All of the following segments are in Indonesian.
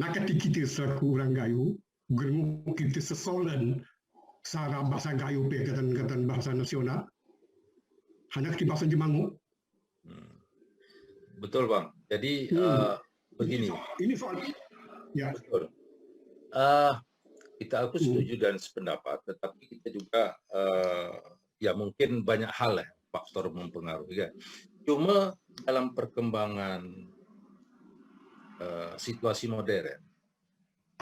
nak kata kita selaku orang Gayo, gerung kita sesolan secara bahasa Gayo pe katan bahasa nasional. Hanya kita bahasa Jemangu. Betul Bang. Jadi begini. Ini soal ya. Betul. Aku setuju dan sependapat, tetapi kita juga ya mungkin banyak hal ya faktor mempengaruhi. Ya. Cuma dalam perkembangan situasi modern,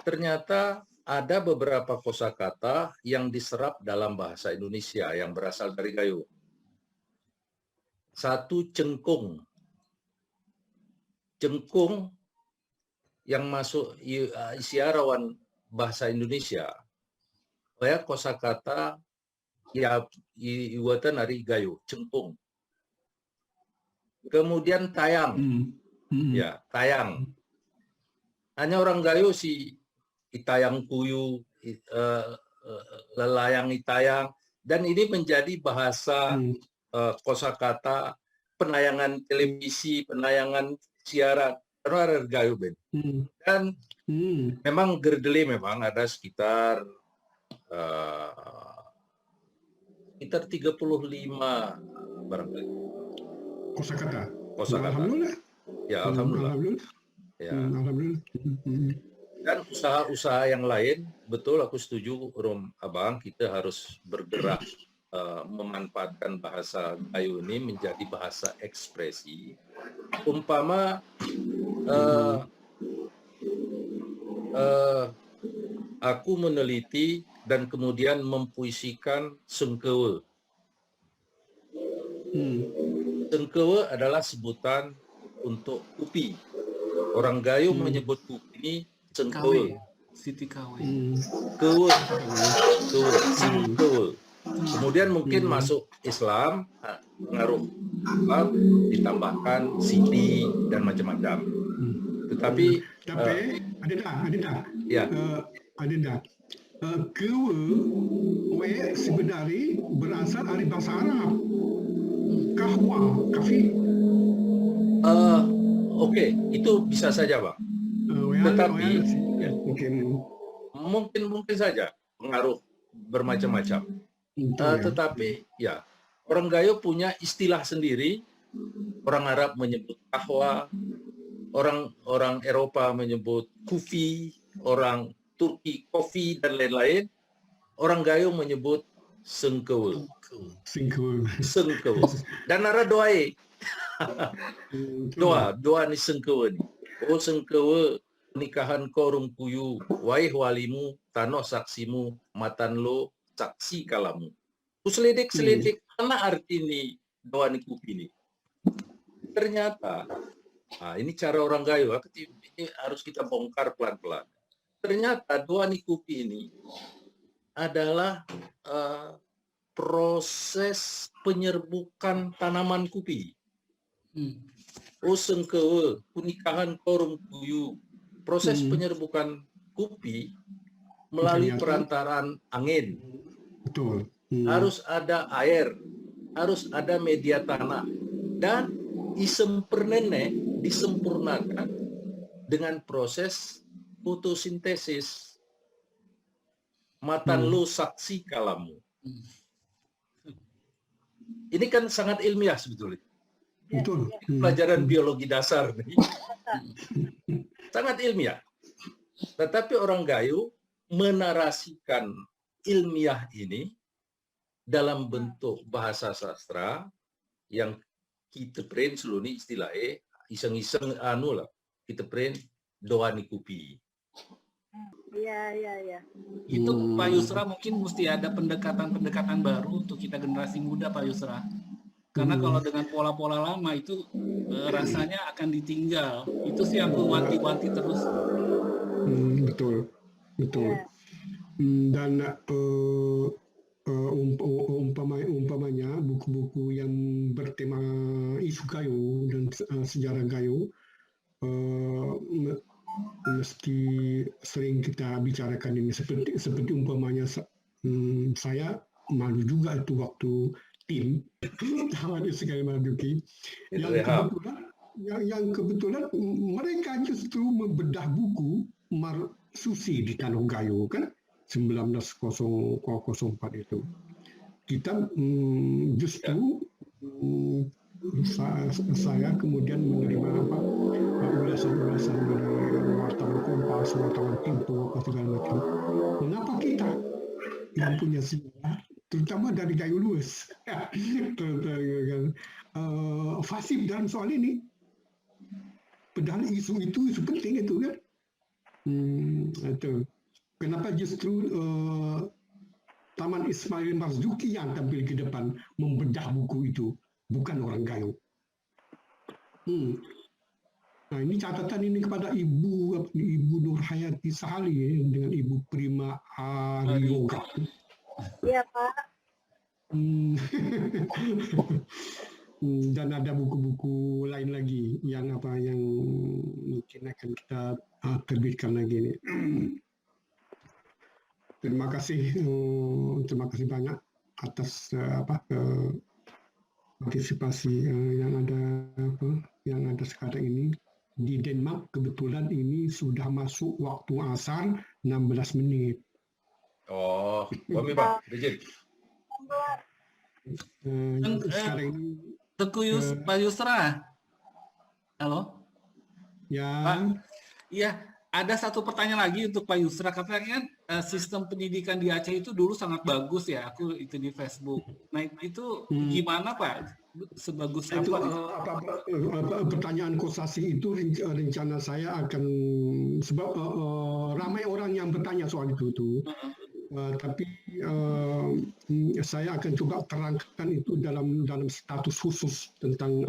ternyata ada beberapa kosakata yang diserap dalam bahasa Indonesia yang berasal dari Gayo. Satu, cengkung. Cengkung yang masuk isiarawan bahasa Indonesia. Ya kosakata ya iwatan dari Gayo, cengkung. Kemudian tayang. Ya, tayang. Hanya orang Gayo si itayang kuyu, lelayang itayang, dan ini menjadi bahasa kosakata penayangan televisi, penayangan siaran karena Gayo Ben. Dan memang gerdeli memang ada sekitar 35 barangkali. Kosakata. Alhamdulillah. Ya, alhamdulillah. Ya. Alhamdulillah. Dan usaha-usaha yang lain, betul aku setuju Rom Abang, kita harus bergerak memanfaatkan bahasa Gayo ini menjadi bahasa ekspresi. Umpama aku meneliti dan kemudian mempuisikan sengkewe. Sengkewe adalah sebutan untuk kupi. Orang Gayo menyebut kupi ini sengkewe. Siti Kawe. Kewe. Sengkewe. Kemudian mungkin masuk Islam, pengaruh ditambahkan Siti dan macam-macam. Tetapi ada kewe sebenarnya berasal dari bahasa Arab. Kahwa, kafi. Oke, itu bisa saja Bang. Tetapi mungkin saja pengaruh bermacam-macam. Tetapi ya orang Gayo punya istilah sendiri. Orang Arab menyebut kahwa, orang Eropa menyebut kufi, orang Turki kofi dan lain-lain. Orang Gayo menyebut sengkewe. Dan ada doae. doa ni sengkewe ni. Oh sengkewe nikahan korung kuyu, waih walimu, tanoh saksimu, matan lo saksi kalamu. Selidik mana arti ni doa ni kupi ni? Ternyata, ini cara orang Gayo, ini harus kita bongkar pelan-pelan. Ternyata doa ni kupi ini adalah proses penyerbukan tanaman kupi. Oh sengkewe, nikahan korung kuyu. Proses penyerbukan kupi melalui perantaraan angin. Betul. Harus ada air, harus ada media tanah, dan disempurnakan dengan proses fotosintesis. Matan lu saksi kalamu. Ini kan sangat ilmiah sebetulnya. Betul. Pelajaran biologi dasar nih. Sangat ilmiah. Tetapi orang Gayo menarasikan ilmiah ini dalam bentuk bahasa sastra yang kita print seluruh istilahnya iseng-iseng lah. Kita print doa ni kupi. Iya. Itu Pak Yusra mungkin mesti ada pendekatan baru untuk kita generasi muda Pak Yusra. Karena kalau dengan pola-pola lama itu rasanya akan ditinggal. Itu sih aku wanti-wanti terus. Betul. Dan umpamanya buku-buku yang bertema isu Gayo dan sejarah Gayo mesti sering kita bicarakan ini seperti umpamanya saya malu juga itu waktu tim Taman Sekali Marzuki yang kebetulan mereka justru membedah buku Marsusi di Tanah Gayo kan 1904 itu. Kita justru saya kemudian menerima ulasan-ulasan dari wartawan Kompas, wartawan Tempo, apa segala macam. Mengapa kita yang punya sejarah, terutama dari Gayo Luwes, fasih dalam soal ini? Padahal isu itu isu penting itu kan. Itu. Kenapa justru Taman Ismail Marzuki yang tampil ke depan membedah buku itu, bukan orang Gayo. Nah, ini catatan ini kepada Ibu Nur Hayati Sahali ya, dengan Ibu Prima Aryoga. Iya, Pak. Dan ada buku-buku lain lagi yang mungkin akan kita terbitkan lagi nih. Terima kasih banyak atas partisipasi yang ada sekarang ini. Di Denmark kebetulan ini sudah masuk waktu asar 16 menit. Oh, kami Pak, izin. Sekarang ini Pak Yusra. Halo? ya. Pak, iya, ada satu pertanyaan lagi untuk Pak Yusra. Katanya kan sistem pendidikan di Aceh itu dulu sangat bagus ya. Aku itu di Facebook. Nah, itu gimana Pak? Sebagus Itu apa? pertanyaan Kosasi itu rencana saya akan sebab ramai orang yang bertanya soal itu tuh. Tapi saya akan coba terangkan itu dalam status khusus tentang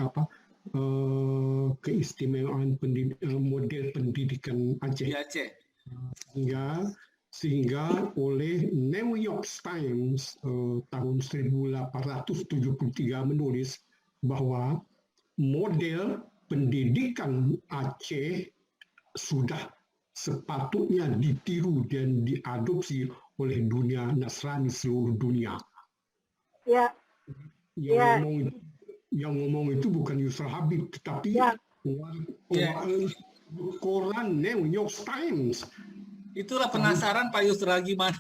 keistimewaan model pendidikan Aceh. Di Aceh. Sehingga oleh New York Times tahun 1873 menulis bahwa model pendidikan Aceh sudah sepatutnya ditiru dan diadopsi oleh dunia Nasrani seluruh dunia. Ya. Yang ngomong itu bukan Yusra Habib, tetapi koran New York Times. Itulah penasaran Pak Yusra gimana.